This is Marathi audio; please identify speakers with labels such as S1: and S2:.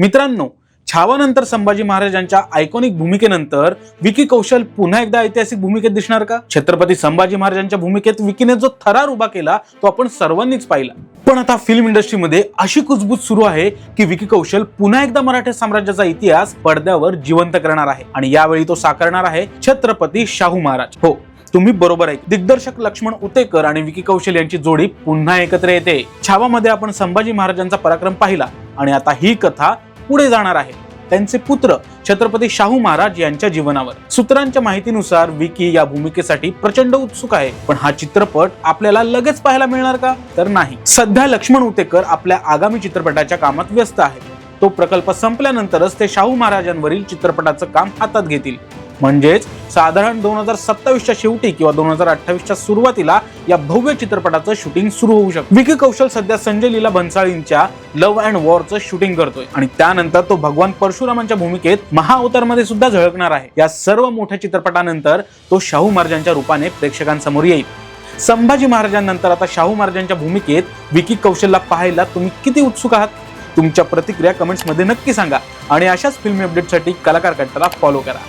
S1: मित्रांनो, छावानंतर संभाजी महाराजांच्या आयकॉनिक भूमिकेनंतर विकी कौशल पुन्हा एकदा ऐतिहासिक भूमिकेत दिसणार का? छत्रपती संभाजी महाराजांच्या भूमिकेत विकीने जो थरार उभा केला तो आपण सर्वांनीच पाहिला। पण आता फिल्म इंडस्ट्रीमध्ये अशी कुजबूज सुरू आहे की विकी कौशल पुन्हा एकदा मराठा साम्राज्याचा इतिहास पडद्यावर जिवंत करणार आहे आणि यावेळी तो साकारणार आहे छत्रपती शाहू महाराज। हो, तुम्ही बरोबर आहे। दिग्दर्शक लक्ष्मण उतेकर आणि विकी कौशल यांची जोडी पुन्हा एकत्र येते। छावामध्ये आपण संभाजी महाराजांचा पराक्रम पाहिला आणि आता ही कथा पुढे जाणार आहे त्यांचे पुत्र छत्रपती शाहू महाराज यांच्या जीवनावर। सूत्रांच्या माहितीनुसार विकी या भूमिकेसाठी प्रचंड उत्सुक आहे। पण हा चित्रपट आपल्याला लगेच पाहायला मिळणार का? तर नाही। सध्या लक्ष्मण उतेकर आपल्या आगामी चित्रपटाच्या कामात व्यस्त आहे। तो प्रकल्प संपल्यानंतरच ते शाहू महाराजांवरील चित्रपटाचं काम हातात घेतील। म्हणजेच साधारण 2027च्या शेवटी किंवा 2028च्या सुरुवातीला या भव्य चित्रपटाचं शूटिंग सुरू होऊ शकतं। विकी कौशल सध्या Sanjay Leela भन्साळींच्या love and वॉरचं shooting करतोय आणि त्यानंतर तो भगवान परशुरामांच्या भूमिकेत महाअवतारमध्ये सुद्धा झळकणार आहे। या सर्व मोठ्या चित्रपटानंतर तो शाहू महाराजांच्या रूपाने प्रेक्षकांसमोर येईल। संभाजी महाराजांनंतर आता शाहू महाराजांच्या भूमिकेत विकी कौशलला पाहायला तुम्ही किती उत्सुक आहात? तुमच्या प्रतिक्रिया कमेंट्स मध्ये नक्की सांगा आणि अशाच फिल्मी अपडेटसाठी कलाकार कट्टाला फॉलो करा।